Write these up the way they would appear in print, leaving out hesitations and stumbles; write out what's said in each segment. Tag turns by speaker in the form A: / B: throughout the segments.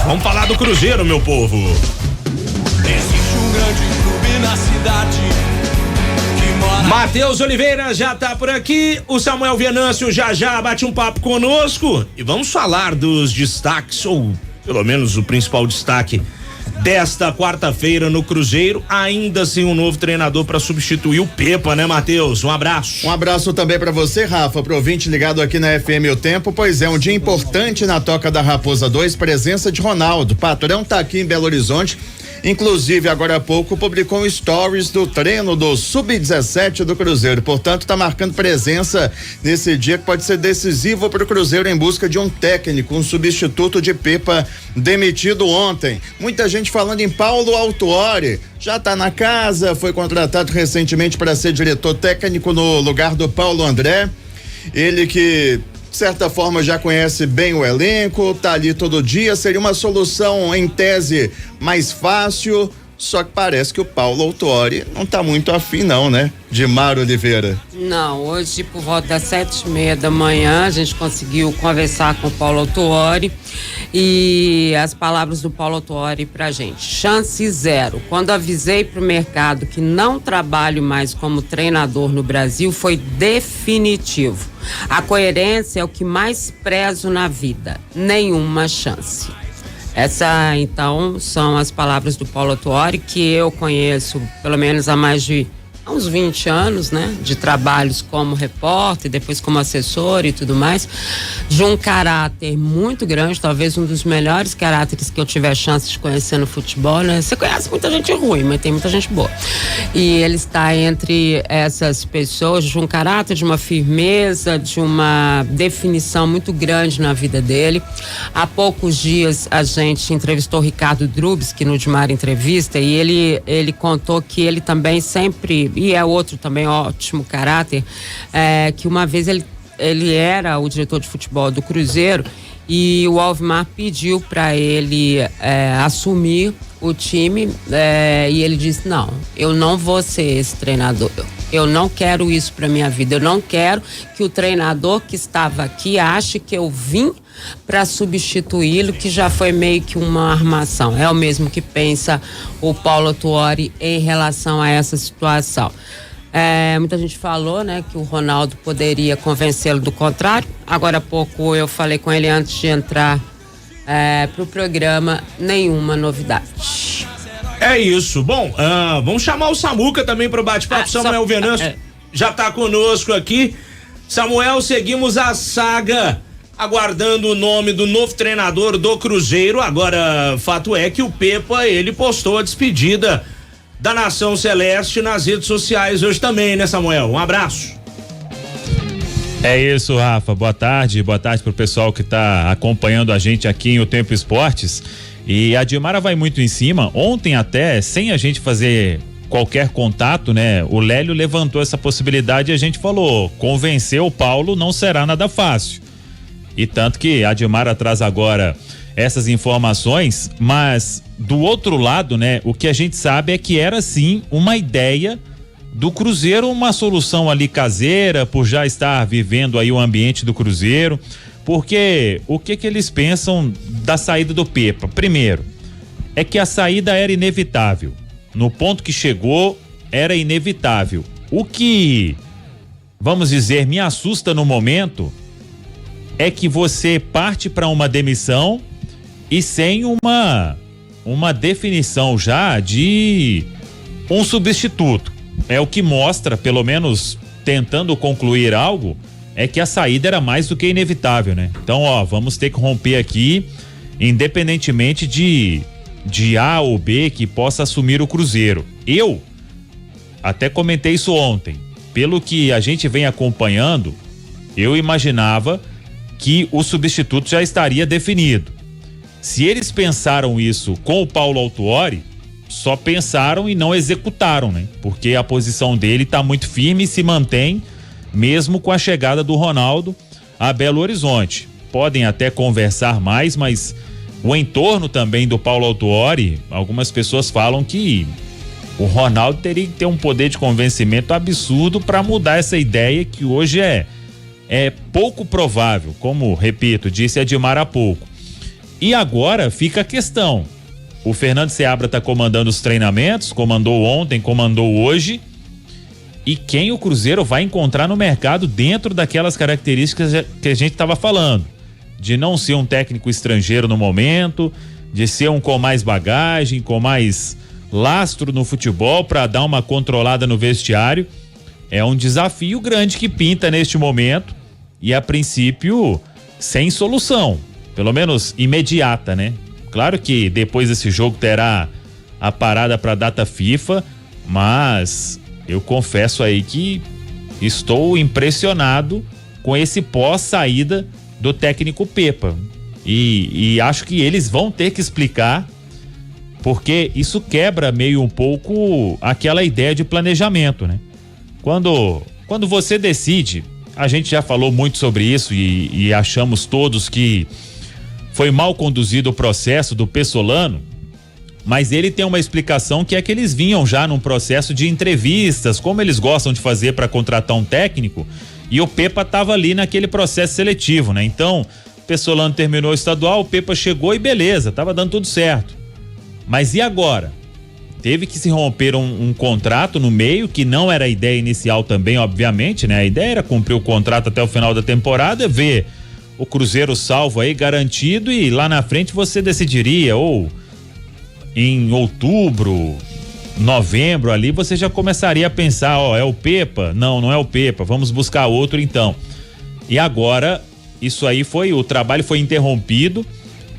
A: Vamos falar do Cruzeiro, meu povo.
B: Existe um grande clube na cidade que mora...
A: Matheus Oliveira já tá por aqui, o Samuel Venâncio já bate um papo conosco e vamos falar dos destaques, ou pelo menos o principal destaque desta quarta-feira no Cruzeiro, ainda sem um novo treinador para substituir o Pepa, né, Matheus? Um abraço.
C: Um abraço também para você, Rafa, pro ouvinte ligado aqui na FM O Tempo, pois é um dia importante na Toca da Raposa 2, presença de Ronaldo. Patrão tá aqui em Belo Horizonte, inclusive agora há pouco publicou um stories do treino do Sub-17 do Cruzeiro, portanto tá marcando presença nesse dia que pode ser decisivo para o Cruzeiro em busca de um técnico, um substituto de Pepa demitido ontem. Muita gente falando em Paulo Autuori, já tá na casa, foi contratado recentemente para ser diretor técnico no lugar do Paulo André, ele que de certa forma já conhece bem o elenco, tá ali todo dia, seria uma solução em tese mais fácil, só que parece que o Paulo Autuori não tá muito afim não, né? De Mário Oliveira.
D: Não, hoje por volta das 7:30 da manhã a gente conseguiu conversar com o Paulo Autuori e as palavras do Paulo Autuori pra gente: chance zero. Quando avisei pro mercado que não trabalho mais como treinador no Brasil, foi definitivo. A coerência é o que mais prezo na vida. Nenhuma chance. Essa, então, são as palavras do Paulo Autuori, que eu conheço pelo menos há mais de uns 20 anos, né? De trabalhos como repórter, depois como assessor e tudo mais, de um caráter muito grande, talvez um dos melhores caráteres que eu tive a chance de conhecer no futebol, né? Você conhece muita gente ruim, mas tem muita gente boa. E ele está entre essas pessoas, de um caráter, de uma firmeza, de uma definição muito grande na vida dele. Há poucos dias a gente entrevistou o Ricardo Drubski no Dimar Entrevista e ele contou que ele também sempre, e é outro também ótimo caráter, que uma vez ele era o diretor de futebol do Cruzeiro e o Alvimar pediu para ele assumir o time e ele disse: não, eu não vou ser esse treinador, eu não quero isso para minha vida, eu não quero que o treinador que estava aqui ache que eu vim para substituí-lo, que já foi meio que uma armação. É o mesmo que pensa o Paulo Autuori em relação a essa situação. Muita gente falou, né, que o Ronaldo poderia convencê-lo do contrário. Agora há pouco eu falei com ele antes de entrar pro programa, nenhuma novidade.
A: É isso. Bom, vamos chamar o Samuca também pro bate-papo. Samuel Venâncio já tá conosco aqui. Samuel, seguimos a saga aguardando o nome do novo treinador do Cruzeiro. Agora, fato é que o Pepa, ele postou a despedida da Nação Celeste nas redes sociais hoje também, né, Samuel? Um abraço.
E: É isso, Rafa. Boa tarde pro pessoal que tá acompanhando a gente aqui em O Tempo Esportes. E a Dilmara vai muito em cima. Ontem até, sem a gente fazer qualquer contato, né? O Lélio levantou essa possibilidade e a gente falou: convencer o Paulo não será nada fácil. E tanto que a Dilmara traz agora essas informações, mas do outro lado, né? O que a gente sabe é que era sim uma ideia do Cruzeiro, uma solução ali caseira, por já estar vivendo aí o ambiente do Cruzeiro, porque o que eles pensam da saída do Pepa? Primeiro, é que a saída era inevitável. No ponto que chegou, era inevitável. O que, vamos dizer, me assusta no momento é que você parte para uma demissão e sem uma definição já de um substituto. É o que mostra, pelo menos tentando concluir algo, é que a saída era mais do que inevitável, né? Então, vamos ter que romper aqui, independentemente de A ou B que possa assumir o Cruzeiro. Eu até comentei isso ontem. Pelo que a gente vem acompanhando, eu imaginava que o substituto já estaria definido. Se eles pensaram isso com o Paulo Autuori, só pensaram e não executaram, né? Porque a posição dele está muito firme e se mantém mesmo com a chegada do Ronaldo a Belo Horizonte. Podem até conversar mais, mas o entorno também do Paulo Autuori, algumas pessoas falam que o Ronaldo teria que ter um poder de convencimento absurdo para mudar essa ideia que hoje é pouco provável, como, repito, disse a Dilmar há pouco. E agora fica a questão. O Fernando Seabra está comandando os treinamentos, comandou ontem, comandou hoje. E quem o Cruzeiro vai encontrar no mercado dentro daquelas características que a gente estava falando? De não ser um técnico estrangeiro no momento, de ser um com mais bagagem, com mais lastro no futebol para dar uma controlada no vestiário. É um desafio grande que pinta neste momento e, a princípio, sem solução, pelo menos imediata, né? Claro que depois desse jogo terá a parada para a data FIFA, mas eu confesso aí que estou impressionado com esse pós-saída do técnico Pepa. E acho que eles vão ter que explicar, porque isso quebra meio um pouco aquela ideia de planejamento, né? Quando você decide, a gente já falou muito sobre isso e achamos todos que foi mal conduzido o processo do Pessolano, mas ele tem uma explicação que é que eles vinham já num processo de entrevistas, como eles gostam de fazer para contratar um técnico, e o Pepa estava ali naquele processo seletivo, né? Então, o Pessolano terminou o estadual, o Pepa chegou e beleza, tava dando tudo certo. Mas e agora? Teve que se romper um contrato no meio, que não era a ideia inicial também, obviamente, né? A ideia era cumprir o contrato até o final da temporada, ver o Cruzeiro salvo aí, garantido, e lá na frente você decidiria, ou em outubro, novembro ali, você já começaria a pensar, é o Pepa? Não é o Pepa, vamos buscar outro então. E agora, isso aí o trabalho foi interrompido,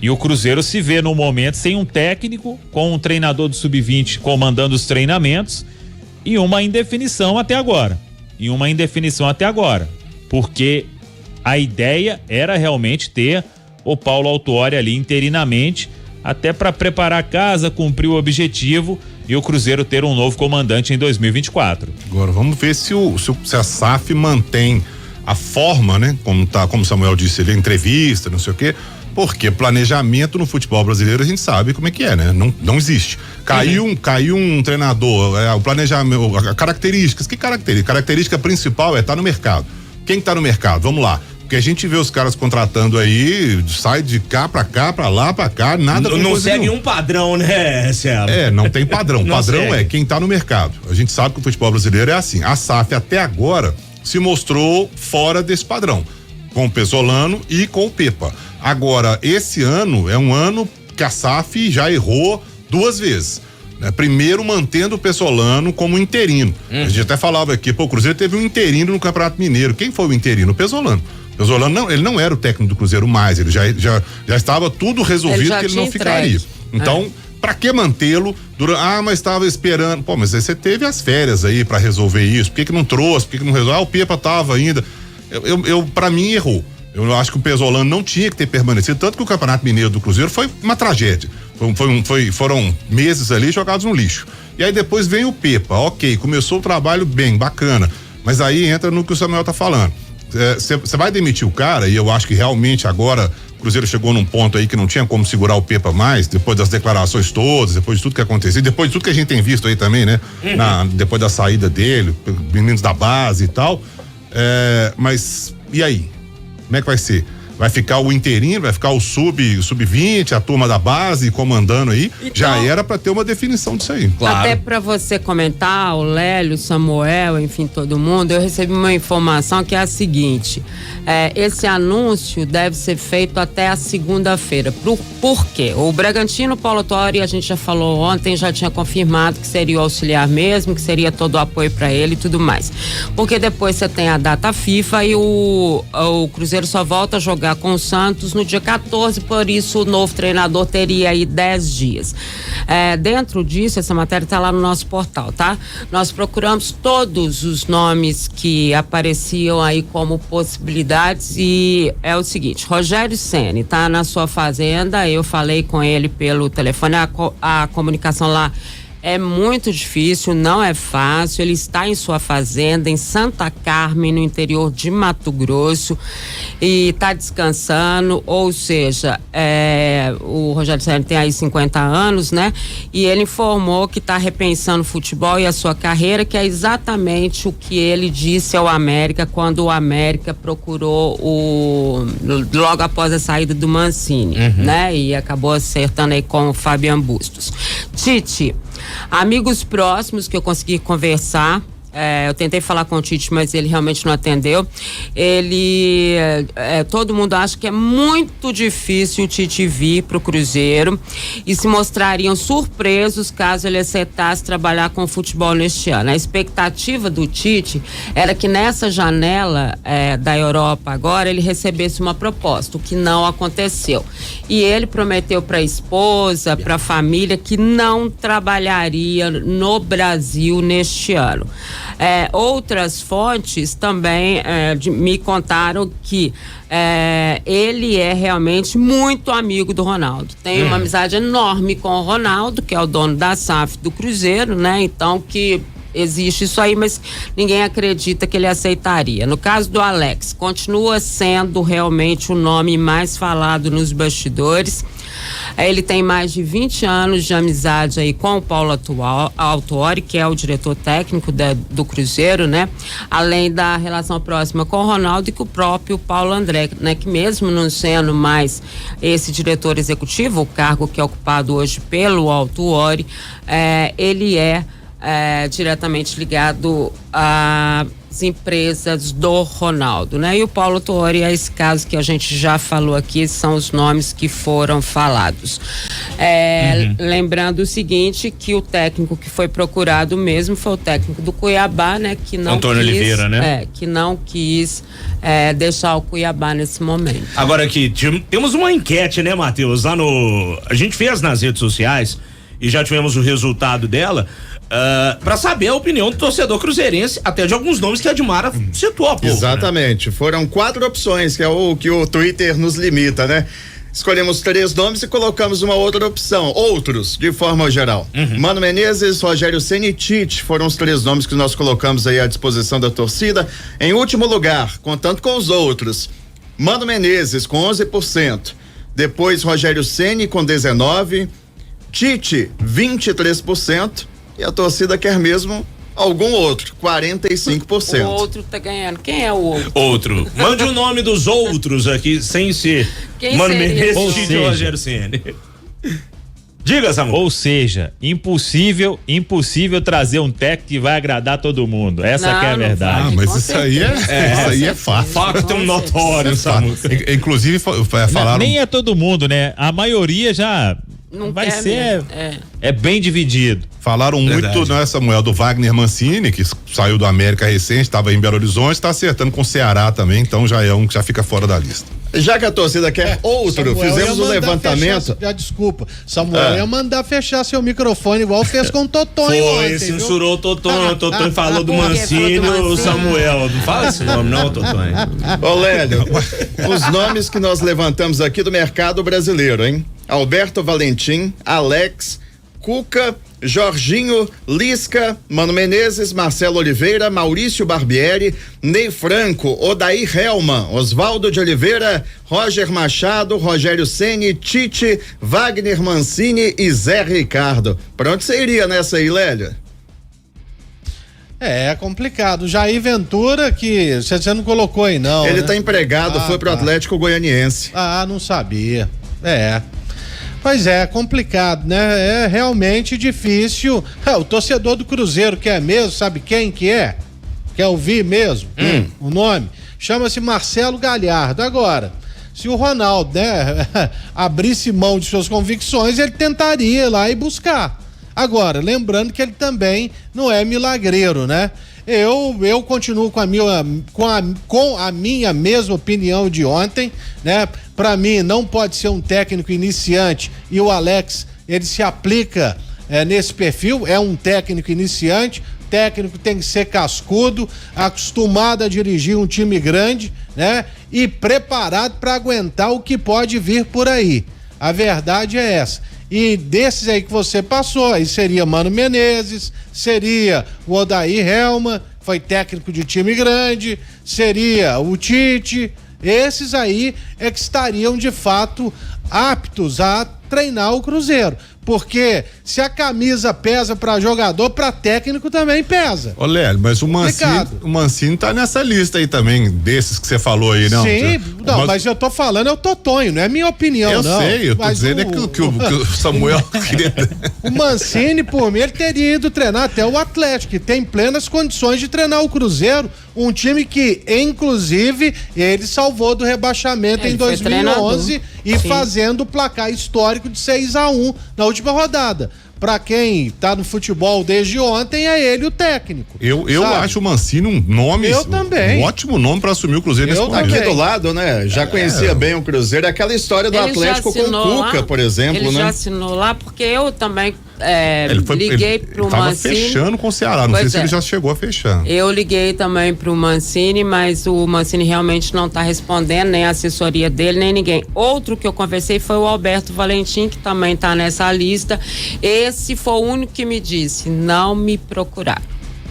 E: e o Cruzeiro se vê no momento sem um técnico, com um treinador do sub-20 comandando os treinamentos, e uma indefinição até agora. Porque a ideia era realmente ter o Paulo Autuori ali interinamente, até para preparar a casa, cumprir o objetivo e o Cruzeiro ter um novo comandante em 2024.
F: Agora vamos ver se a SAF mantém a forma, né? Como o Samuel disse ali, entrevista, não sei o quê. Porque planejamento no futebol brasileiro a gente sabe como é que é, né? Não existe. Caiu um treinador, o planejamento, características. Que característica? Característica principal é estar no mercado. Quem tá no mercado? Vamos lá. Porque a gente vê os caras contratando aí, sai de cá pra lá, pra cá, nada.
A: Não segue um padrão, né, Celo?
F: Não tem padrão. Padrão segue. É quem tá no mercado. A gente sabe que o futebol brasileiro é assim. A SAF até agora se mostrou fora desse padrão, com o Pessolano e com o Pepa. Agora, esse ano é um ano que a SAF já errou 2 vezes. Né? Primeiro, mantendo o Pessolano como interino. A gente até falava aqui, o Cruzeiro teve um interino no Campeonato Mineiro. Quem foi o interino? O Pessolano. O Pessolano ele não era o técnico do Cruzeiro mais, ele já estava tudo resolvido que ele não ficaria. Então, pra que mantê-lo? Mas estava esperando. Mas aí você teve as férias aí pra resolver isso. Por que não trouxe? Por que não resolveu? O Pepa tava ainda. Pra mim, errou. Eu acho que o Pessolano não tinha que ter permanecido, tanto que o Campeonato Mineiro do Cruzeiro foi uma tragédia. Foram meses ali jogados no lixo. E aí depois vem o Pepa, ok, começou o trabalho bem, bacana, mas aí entra no que o Samuel tá falando. Você vai demitir o cara, e eu acho que realmente agora o Cruzeiro chegou num ponto aí que não tinha como segurar o Pepa mais, depois das declarações todas, depois de tudo que aconteceu, depois de tudo que a gente tem visto aí também, né? Depois da saída dele, meninos da base e tal. Mas e aí? Como é que vai ser? Vai ficar o interino, vai ficar o sub-20, a turma da base comandando aí? Então, já era para ter uma definição disso aí.
D: Claro. Até para você comentar, o Lélio, o Samuel, enfim, todo mundo, eu recebi uma informação que é a seguinte: esse anúncio deve ser feito até a segunda-feira. Por quê? O Bragantino, Paulo Autuori, a gente já falou ontem, já tinha confirmado que seria o auxiliar mesmo, que seria todo o apoio para ele e tudo mais. Porque depois você tem a data FIFA e o Cruzeiro só volta a jogar com o Santos no dia 14, por isso o novo treinador teria aí 10 dias. Dentro disso, essa matéria está lá no nosso portal, tá? Nós procuramos todos os nomes que apareciam aí como possibilidades e é o seguinte: Rogério Ceni tá na sua fazenda, eu falei com ele pelo telefone, a comunicação lá É muito difícil, não é fácil. Ele está em sua fazenda em Santa Carmen, no interior de Mato Grosso, e está descansando, ou seja, o Rogério Ceni tem aí 50 anos, né? E ele informou que está repensando o futebol e a sua carreira, que é exatamente o que ele disse ao América quando o América procurou logo após a saída do Mancini, né? E acabou acertando aí com o Fabian Bustos. Tite, amigos próximos que eu consegui conversar, eu tentei falar com o Tite, mas ele realmente não atendeu. Todo mundo acha que é muito difícil o Tite vir pro Cruzeiro e se mostrariam surpresos caso ele aceitasse trabalhar com o futebol neste ano. A expectativa do Tite era que nessa janela da Europa agora ele recebesse uma proposta, o que não aconteceu. E ele prometeu para a esposa, para a família, que não trabalharia no Brasil neste ano. Outras fontes também me contaram que ele é realmente muito amigo do Ronaldo. Tem uma amizade enorme com o Ronaldo, que é o dono da SAF do Cruzeiro, né? Então que existe isso aí, mas ninguém acredita que ele aceitaria. No caso do Alex, continua sendo realmente o nome mais falado nos bastidores. Ele tem mais de 20 anos de amizade aí com o Paulo Autuori, que é o diretor técnico do Cruzeiro, né? Além da relação próxima com o Ronaldo e com o próprio Paulo André, né? Que mesmo não sendo mais esse diretor executivo, o cargo que é ocupado hoje pelo Autuori, ele é diretamente ligado às empresas do Ronaldo, né? E o Paulo Autuori é esse caso que a gente já falou aqui, são os nomes que foram falados. Lembrando o seguinte, que o técnico que foi procurado mesmo foi o técnico do Cuiabá, né? Que não
A: Antônio Oliveira, né?
D: Que não quis deixar o Cuiabá nesse momento.
A: Agora aqui, temos uma enquete, né, Matheus? A gente fez nas redes sociais e já tivemos o resultado dela. Para saber a opinião do torcedor cruzeirense, até de alguns nomes que a Dimara citou há pouco.
C: Exatamente, né? Foram 4 opções, que é o que o Twitter nos limita, né? Escolhemos 3 nomes e colocamos uma outra opção, outros, de forma geral. Mano Menezes, Rogério Ceni e Tite foram os 3 nomes que nós colocamos aí à disposição da torcida. Em último lugar, contando com os outros, Mano Menezes com 11%, depois Rogério Ceni com 19%, Tite 23%, e a torcida quer mesmo algum outro, 45%.
D: O outro tá ganhando. Quem é o outro?
A: Outro. Mande o nome dos outros aqui, sem ser Mano Menezes, Tite e Rogério Ceni. Diga, Samuel.
E: Ou seja, impossível trazer um técnico que vai agradar todo mundo. Essa que é a verdade.
F: Mas isso aí é fácil.
A: Facto notório, Samuel.
F: Inclusive, falaram...
E: Nem é todo mundo, né? A maioria já...
D: Não
E: vai ser bem dividido.
F: Falaram muito, né, Samuel, do Wagner Mancini, que saiu do América recente, estava em Belo Horizonte, está acertando com o Ceará também, então já é um que já fica fora da lista.
C: Já que a torcida quer outro,
G: Samuel,
C: fizemos um levantamento.
G: Desculpa, Samuel ia mandar fechar seu microfone igual fez com o Totonho ontem,
A: censurou o Totonho, o Totonho falou do Mancini, o Samuel, não fala esse nome não, Totonho.
C: Ô Lélio, os nomes que nós levantamos aqui do mercado brasileiro, hein? Alberto Valentim, Alex, Cuca, Jorginho, Lisca, Mano Menezes, Marcelo Oliveira, Maurício Barbieri, Ney Franco, Odair Helman, Oswaldo de Oliveira, Roger Machado, Rogério Ceni, Tite, Wagner Mancini e Zé Ricardo. Pra onde você iria nessa aí, Lélia?
G: É complicado. Jair Ventura, que você não colocou aí não,
C: ele
G: né?
C: Tá empregado, foi pro Atlético Goianiense.
G: Não sabia. Pois é, complicado, né? É realmente difícil. O torcedor do Cruzeiro quer mesmo, sabe quem que é? Quer ouvir mesmo? O nome? Chama-se Marcelo Galhardo. Agora, se o Ronaldo, né, abrisse mão de suas convicções, ele tentaria ir lá e buscar. Agora, lembrando que ele também não é milagreiro, né? Eu continuo com a minha mesma opinião de ontem, né? Para mim não pode ser um técnico iniciante e o Alex, ele se aplica nesse perfil, é um técnico iniciante, técnico tem que ser cascudo, acostumado a dirigir um time grande, né? E preparado para aguentar o que pode vir por aí. A verdade é essa. E desses aí que você passou, aí seria Mano Menezes, seria o Odair Helma, foi técnico de time grande, seria o Tite. Esses aí é que estariam de fato aptos a treinar o Cruzeiro. Porque se a camisa pesa pra jogador, pra técnico também pesa.
F: Ô, Lélio, mas o Mancini tá nessa lista aí também, desses que você falou aí, não?
G: Sim, não, mas eu tô falando, é o Totonho, não é minha opinião, não.
F: Eu sei, eu tô dizendo que o Samuel queria...
G: O Mancini, por mim, ele teria ido treinar até o Atlético, que tem plenas condições de treinar o Cruzeiro, um time que, inclusive, ele salvou do rebaixamento em 2011 e fazendo o placar histórico de 6-1 na última rodada. Pra quem tá no futebol desde ontem, é ele o técnico.
F: Eu acho o Mancini um nome.
G: Eu também.
F: Um ótimo nome pra assumir o Cruzeiro nesse momento.
C: Aqui do lado, né? Já conhecia bem o Cruzeiro. Aquela história do Atlético com o Cuca, por exemplo,
D: ele
C: né?
D: Já assinou lá, porque eu também liguei pro
F: ele tava
D: Mancini.
F: fechando com o Ceará. Não sei se ele já chegou a fechar.
D: Eu liguei também pro Mancini, mas o Mancini realmente não tá respondendo, nem a assessoria dele, nem ninguém. Outro que eu conversei foi o Alberto Valentim, que também tá nessa lista. Esse foi o único que me disse, não me procurar.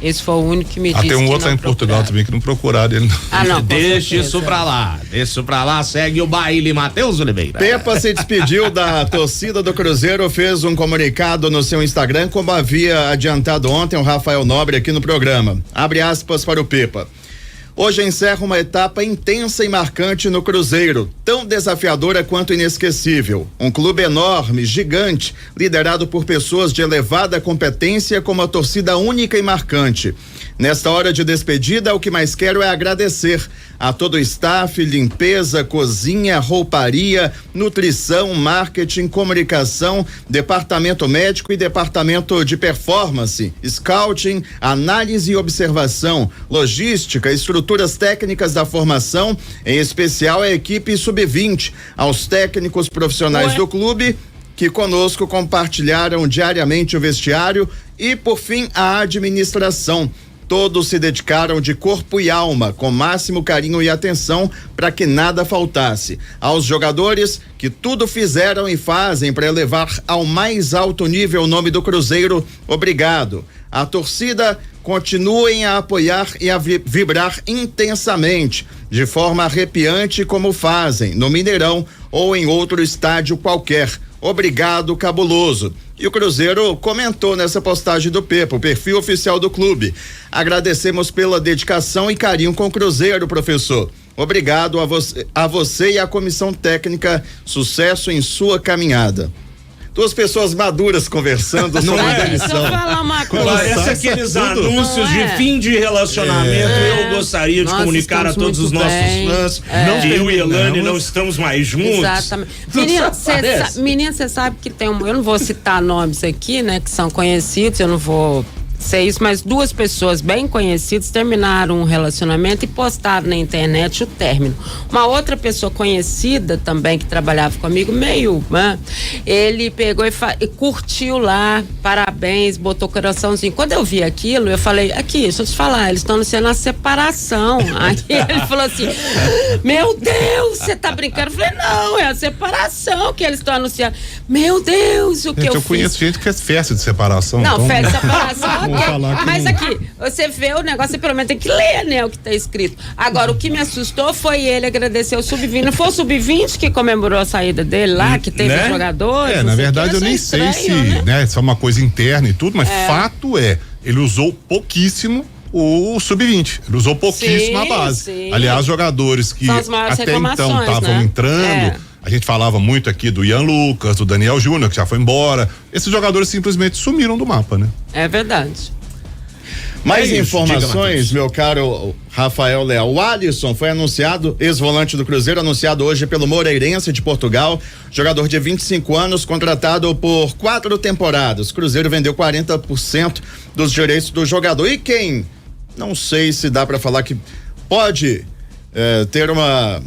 D: Esse foi o único que me disse.
F: Tem um
D: que
F: outro
D: não
F: em Portugal também que não procuraram ele.
D: Não,
A: deixa isso pra lá, segue o baile, Matheus Oliveira.
C: Pepa se despediu da torcida do Cruzeiro, fez um comunicado no seu Instagram, como havia adiantado ontem o Rafael Nobre aqui no programa. Abre aspas para o Pepa. Hoje encerra uma etapa intensa e marcante no Cruzeiro, tão desafiadora quanto inesquecível. Um clube enorme, gigante, liderado por pessoas de elevada competência com uma torcida única e marcante. Nesta hora de despedida, o que mais quero é agradecer a todo o staff, limpeza, cozinha, rouparia, nutrição, marketing, comunicação, departamento médico e departamento de performance, scouting, análise e observação, logística, estruturas técnicas da formação, em especial a equipe sub-20, aos técnicos profissionais do clube que conosco compartilharam diariamente o vestiário e, por fim, a administração. Todos se dedicaram de corpo e alma, com máximo carinho e atenção, para que nada faltasse. Aos jogadores que tudo fizeram e fazem para elevar ao mais alto nível o nome do Cruzeiro, obrigado. A torcida, continuem a apoiar e a vibrar intensamente, de forma arrepiante como fazem, no Mineirão ou em outro estádio qualquer. Obrigado, cabuloso. E o Cruzeiro comentou nessa postagem do Pepa, o perfil oficial do clube. Agradecemos pela dedicação e carinho com o Cruzeiro, professor. Obrigado a você e à comissão técnica. Sucesso em sua caminhada. Duas pessoas maduras conversando sobre a demissão.
D: Deixa eu falar uma coisa.
A: Aqueles anúncios de fim de relacionamento, eu gostaria de comunicar a todos os nossos fãs que eu e Elane não estamos mais juntos.
D: Exatamente. Menina, você sabe que tem eu não vou citar nomes aqui, né, que são conhecidos, eu não vou ser isso, mas duas pessoas bem conhecidas terminaram um relacionamento e postaram na internet o término. Uma outra pessoa conhecida também que trabalhava comigo, ele pegou e curtiu lá, parabéns, botou coraçãozinho. Quando eu vi aquilo, eu falei, aqui, deixa eu te falar, eles estão anunciando a separação. Aí ele falou assim, meu Deus, você tá brincando? Eu falei, não, é a separação que eles estão anunciando. Meu Deus, o que eu fiz?
F: Eu conheço gente que fez festa de separação.
D: Não,
F: então...
D: festa de separação. Mas aqui, você vê o negócio, você pelo menos tem que ler, né, o que tá escrito. Agora, o que me assustou foi ele agradecer o sub-20. Não foi o sub-20 que comemorou a saída dele lá, que teve jogadores?
F: Na verdade, eu nem sei se, né, se é uma coisa interna e tudo, mas fato é, ele usou pouquíssimo o sub-20. Ele usou pouquíssimo a base. Sim. Aliás, jogadores que até então estavam entrando. A gente falava muito aqui do Ian Lucas, do Daniel Júnior, que já foi embora. Esses jogadores simplesmente sumiram do mapa, né?
D: É verdade.
C: Mais informações, meu caro Rafael Leal. O Alisson foi anunciado, ex-volante do Cruzeiro, anunciado hoje pelo Moreirense de Portugal, jogador de 25 anos, contratado por 4 temporadas. O Cruzeiro vendeu 40% dos direitos do jogador. E quem, não sei se dá para falar que pode ter uma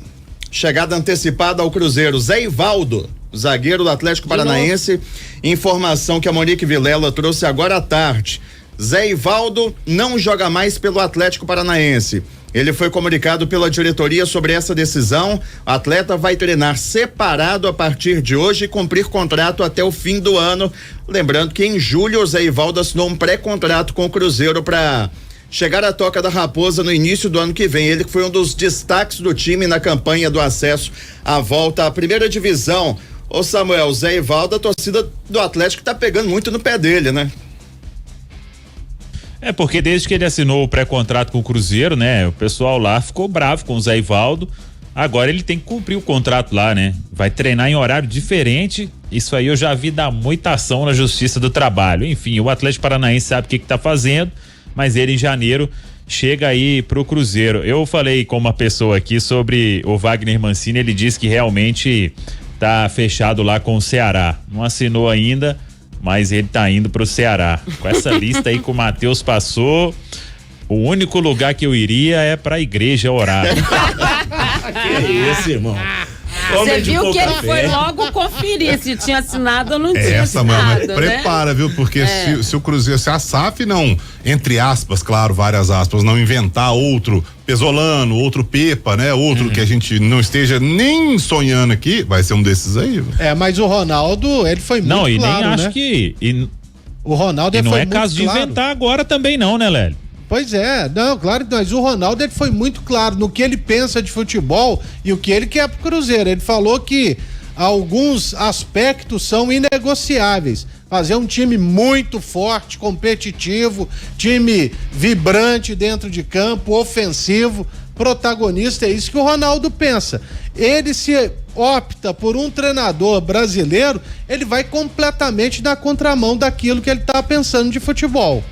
C: chegada antecipada ao Cruzeiro, Zé Ivaldo, zagueiro do Atlético Paranaense. Informação que a Monique Vilela trouxe agora à tarde. Zé Ivaldo não joga mais pelo Atlético Paranaense. Ele foi comunicado pela diretoria sobre essa decisão. O atleta vai treinar separado a partir de hoje e cumprir contrato até o fim do ano. Lembrando que em julho o Zé Ivaldo assinou um pré-contrato com o Cruzeiro para chegar à Toca da Raposa no início do ano que vem. Ele foi um dos destaques do time na campanha do acesso à volta à primeira divisão. Ô Samuel, o Zé Ivaldo, a torcida do Atlético tá pegando muito no pé dele, né?
E: É porque desde que ele assinou o pré-contrato com o Cruzeiro, né? O pessoal lá ficou bravo com o Zé Ivaldo. Agora ele tem que cumprir o contrato lá, né? Vai treinar em horário diferente. Isso aí eu já vi dar muita ação na Justiça do Trabalho. Enfim, o Atlético Paranaense sabe o que tá fazendo, mas ele em janeiro chega aí pro Cruzeiro. Eu falei com uma pessoa aqui sobre o Wagner Mancini, ele disse que realmente tá fechado lá com o Ceará. Não assinou ainda, mas ele tá indo pro Ceará. Com essa lista aí que o Matheus passou, o único lugar que eu iria é pra igreja orar.
A: Que isso, irmão?
D: Você viu que ele foi logo conferir se tinha assinado ou não tinha
F: assinado,
D: né?
F: Prepara, viu? Porque se o Cruzeiro, se a SAF não, entre aspas, claro, várias aspas, não inventar outro Pesolano, outro Pepa, né? Outro que a gente não esteja nem sonhando aqui, vai ser um desses aí. Viu?
G: Mas o Ronaldo, ele foi muito claro,
E: não, e nem acho
G: né?
E: que...
G: O Ronaldo, ele
E: não
G: foi
E: é
G: muito
E: caso de
G: claro.
E: inventar agora também não, né, Lélio?
G: Pois é, não, claro que não, mas o Ronaldo, ele foi muito claro no que ele pensa de futebol e o que ele quer pro Cruzeiro. Ele falou que alguns aspectos são inegociáveis. Fazer um time muito forte, competitivo, time vibrante dentro de campo, ofensivo, protagonista, é isso que o Ronaldo pensa. Ele se opta por um treinador brasileiro, ele vai completamente na contramão daquilo que ele tá pensando de futebol.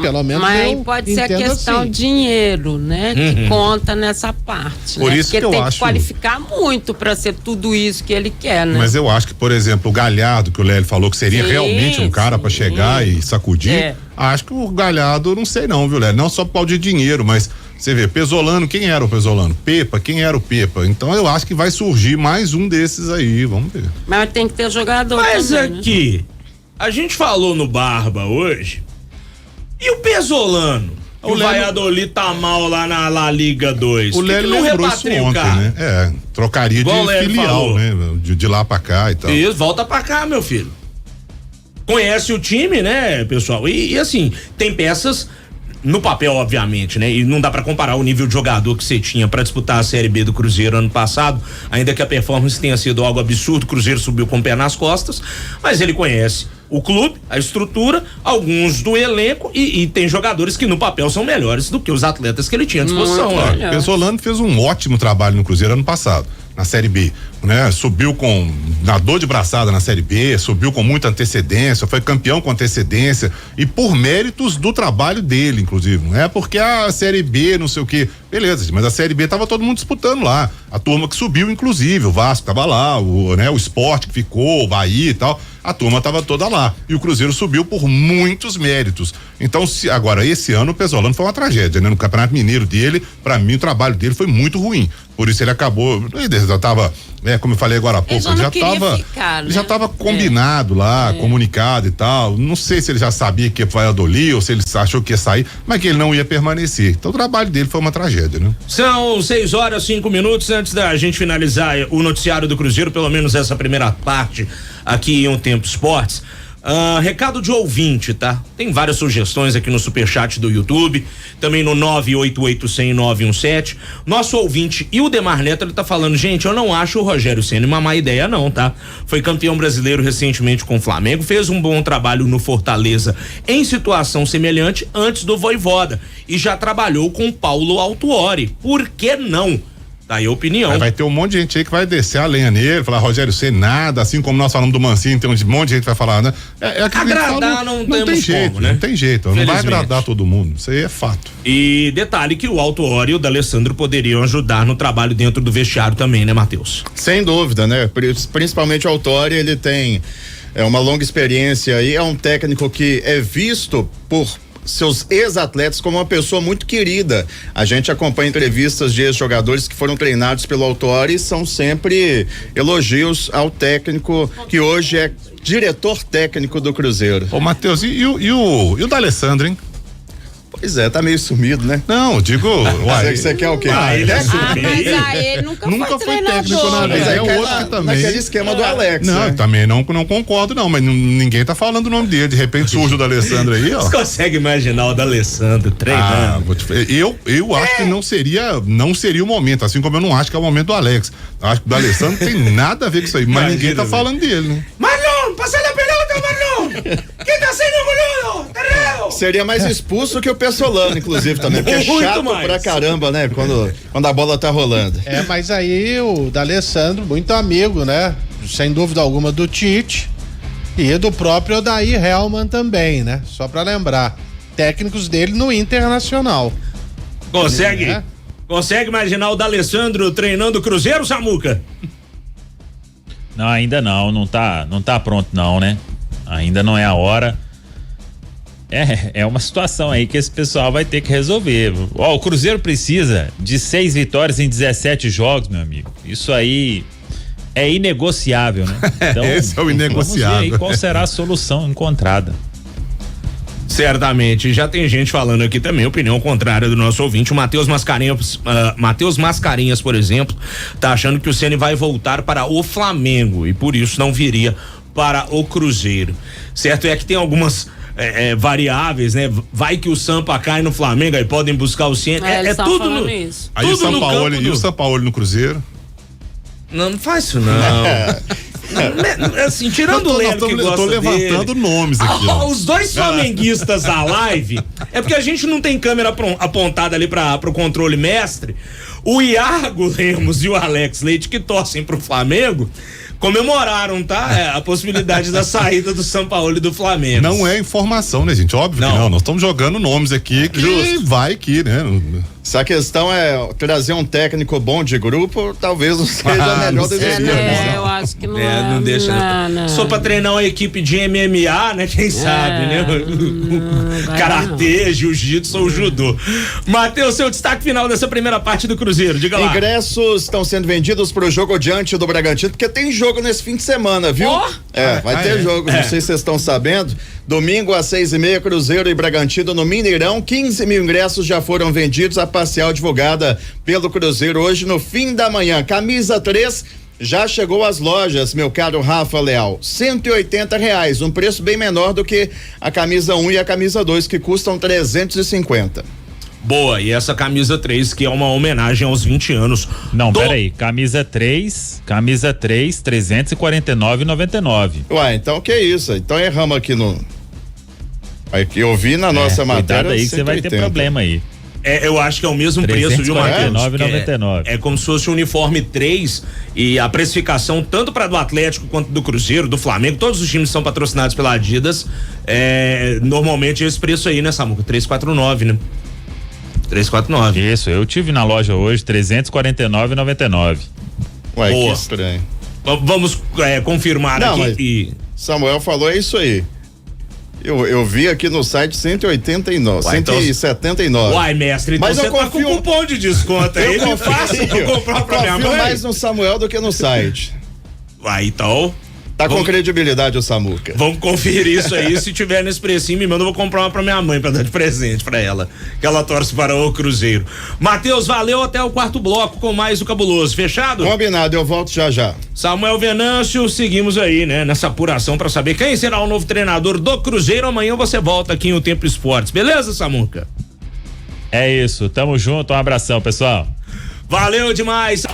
G: Pelo menos
D: mas pode ser a questão
G: assim.
D: Dinheiro, né? Que conta nessa parte.
F: Por
D: né?
F: isso
D: Porque
F: que eu
D: tem
F: acho...
D: que qualificar muito para ser tudo isso que ele quer, né?
F: Mas eu acho que, por exemplo, o Galhardo, que o Lélio falou que seria realmente um cara para chegar e sacudir, acho que o Galhardo, não sei não, viu, Lélio? Não só por causa de dinheiro, mas você vê, Pesolano, quem era o Pesolano? Pepa, quem era o Pepa? Então eu acho que vai surgir mais um desses aí, vamos ver.
D: Mas tem que ter jogador
A: mas
D: também,
A: aqui,
D: né?
A: a gente falou no Barba hoje, e o Pesolano? O Valladolid tá mal lá na La Liga 2.
F: O Lélio
A: não
F: lembrou isso
A: repatria o
F: ontem,
A: cara?
F: né? Trocaria
A: Igual
F: de filial,
A: falou.
F: né? De lá pra cá e tal.
A: Isso, volta pra cá, meu filho. Conhece o time, né, pessoal? E assim, tem peças no papel, obviamente, né? E não dá pra comparar o nível de jogador que você tinha pra disputar a Série B do Cruzeiro ano passado, ainda que a performance tenha sido algo absurdo, o Cruzeiro subiu com o pé nas costas, mas ele conhece o clube, a estrutura, alguns do elenco e tem jogadores que no papel são melhores do que os atletas que ele tinha à disposição.
F: O Pesolano fez um ótimo trabalho no Cruzeiro ano passado, na Série B, né? Subiu na dor de braçada na Série B, subiu com muita antecedência, foi campeão com antecedência e por méritos do trabalho dele, inclusive, não é porque a Série B, não sei o quê, beleza, mas a Série B tava todo mundo disputando lá, a turma que subiu, inclusive, o Vasco tava lá, o Sport que ficou, o Bahia e tal, a turma tava toda lá, e o Cruzeiro subiu por muitos méritos. Então, agora, esse ano o Pesolano foi uma tragédia, né? No Campeonato Mineiro dele, pra mim o trabalho dele foi muito ruim, por isso ele acabou, ele já tava, como eu falei agora há pouco, ele já tava combinado lá, comunicado e tal, não sei se ele já sabia que ia pro Valladolid ou se ele achou que ia sair, mas que ele não ia permanecer, então o trabalho dele foi uma tragédia, né?
A: São 6:05 antes da gente finalizar o noticiário do Cruzeiro, pelo menos essa primeira parte aqui em Um Tempo Esportes. Recado de ouvinte, tá? Tem várias sugestões aqui no superchat do YouTube, também no 988-100-917. Nosso ouvinte Ildemar Neto, ele tá falando, gente, eu não acho o Rogério Ceni uma má ideia não, tá? Foi campeão brasileiro recentemente com o Flamengo, fez um bom trabalho no Fortaleza em situação semelhante antes do Vojvoda e já trabalhou com Paulo Autuori. Por que não? Tá aí a opinião.
F: Aí vai ter um monte de gente aí que vai descer a lenha nele, falar Rogério Ceni nada, assim como nós falamos do Mancini, tem um monte de gente que vai falar, né?
A: Agradar não tem
F: jeito,
A: como, né?
F: Não tem jeito, não vai agradar todo mundo, isso aí é fato.
A: E detalhe que o Autuori e o D'Alessandro poderiam ajudar no trabalho dentro do vestiário também, né, Matheus?
C: Sem dúvida, né? Principalmente o Autuori, ele tem uma longa experiência aí, é um técnico que é visto por seus ex-atletas como uma pessoa muito querida. A gente acompanha entrevistas de ex-jogadores que foram treinados pelo Autuori e são sempre elogios ao técnico que hoje é diretor técnico do Cruzeiro.
F: Ô Matheus, e o D'Alessandro, hein?
C: Pois é, tá meio sumido, né?
F: Não, eu digo, uai,
C: Você quer o quê?
A: ele é
D: Mas aí ele nunca foi
F: técnico na
D: treinador.
F: vida. É
C: cai
F: outro que também.
C: naquele esquema do Alex,
F: Não,
C: né?
F: também não concordo, não, mas ninguém tá falando o nome dele. De repente surge o D'Alessandro aí, ó.
A: Você consegue imaginar o D'Alessandro treinando?
F: Eu acho que não seria o momento, assim como eu não acho que é o momento do Alex. Eu acho que o D'Alessandro tem nada a ver com isso aí, mas
A: Imagina,
F: ninguém tá
A: velho.
F: falando dele, né?
A: Marlon, passa a pelota, Marlon! Quem tá sendo boludo? Terreno!
C: Seria mais expulso que o Pessolano, inclusive, também, porque é
A: Muito
C: chato
A: mais.
C: pra caramba, né? Quando a bola tá rolando.
G: Mas aí o D'Alessandro, muito amigo, né? Sem dúvida alguma do Tite e do próprio Odair Hellmann também, né? Só pra lembrar, técnicos dele no Internacional.
A: Consegue?
G: É.
A: Consegue imaginar o D'Alessandro treinando o Cruzeiro, Samuca?
E: Não, ainda não tá pronto não, né? Ainda não é a hora. É uma situação aí que esse pessoal vai ter que resolver. Ó, o Cruzeiro precisa de 6 vitórias em 17 jogos, meu amigo. Isso aí é inegociável, né? Então,
F: Esse é o inegociável.
E: Vamos ver aí qual será a solução encontrada.
A: Certamente, já tem gente falando aqui também, opinião contrária do nosso ouvinte, o Matheus Mascarinhas, por exemplo, tá achando que o Ceni vai voltar para o Flamengo e por isso não viria para o Cruzeiro. Certo é que tem algumas variáveis, né? Vai que o Sampa cai no Flamengo, aí podem buscar o Ceni.
D: Eles tão
A: tudo
D: falando
A: no,
D: isso.
F: Aí
A: tudo no campo
F: e o Sampaoli no Cruzeiro?
A: Não faz isso não. Assim, tirando o Lelo que gosta
F: eu tô levantando
A: dele.
F: nomes aqui, ó.
A: Os dois flamenguistas da live, é porque a gente não tem câmera apontada ali pro controle mestre. O Iago Lemos e o Alex Leite, que torcem pro Flamengo, comemoraram, tá? A possibilidade da saída do Sampaoli do Flamengo.
F: Não é informação, né, gente? Óbvio que não. Nós estamos jogando nomes aqui que vai que, né?
C: Se a questão é trazer um técnico bom de grupo, talvez não seja a melhor das escolhas.
D: Eu acho que não
A: não deixa.
D: Não.
A: Só pra treinar uma equipe de MMA, né? Quem sabe, né? Karatê, jiu-jitsu ou judô. Matheus, seu destaque final dessa primeira parte do Cruzeiro, diga lá.
C: Ingressos estão sendo vendidos pro jogo diante do Bragantino, porque tem jogo nesse fim de semana, viu? Vai ter jogo, não sei se vocês estão sabendo. Domingo às 6:30, Cruzeiro e Bragantino no Mineirão. 15 mil ingressos já foram vendidos, a parcial divulgada pelo Cruzeiro hoje no fim da manhã. Camisa 3 já chegou às lojas, meu caro Rafa Leal. R$180, um preço bem menor do que a camisa 1 e a camisa 2, que custam 350.
A: Boa, e essa camisa 3, que é uma homenagem aos 20 anos.
E: Não, peraí, camisa 3, 349,99.
C: Ué, então que isso? Então erramos aqui no... Aí que eu vi na nossa matéria.
E: Cuidado aí que você vai ter problema aí.
A: Eu acho que é o mesmo preço, viu, Matheus?
E: R$349,99.
A: É como se fosse o uniforme 3 e a precificação tanto para do Atlético quanto do Cruzeiro, do Flamengo, todos os times são patrocinados pela Adidas. Normalmente esse preço aí, né, Samuca? 349, né? 349.
E: Isso, eu tive na loja hoje, R$349,99.
C: Ué,
A: Boa.
C: que estranho.
A: Vamos confirmar
C: Não,
A: aqui.
C: mas Samuel falou, é isso aí. Eu vi aqui no site 189,
A: Uai,
C: 179.
A: Uai, mestre, então
C: mas
A: você
C: eu
A: tá com cupom de desconto aí.
C: Eu
A: Fácil pra comprar pra minha
C: confio
A: mãe.
C: mais no Samuel do que no site.
A: Uai, então...
C: Tá com credibilidade o Samuca.
A: Vamos conferir isso aí. Se tiver nesse precinho, me manda, eu vou comprar uma pra minha mãe pra dar de presente pra ela, que ela torce para o Cruzeiro. Matheus, valeu, até o quarto bloco com mais o Cabuloso. Fechado?
C: Combinado, eu volto já.
A: Samuel Venâncio, seguimos aí, né, nessa apuração pra saber quem será o novo treinador do Cruzeiro. Amanhã você volta aqui em O Tempo Esportes. Beleza, Samuca?
E: É isso, tamo junto, um abração, pessoal.
A: Valeu demais.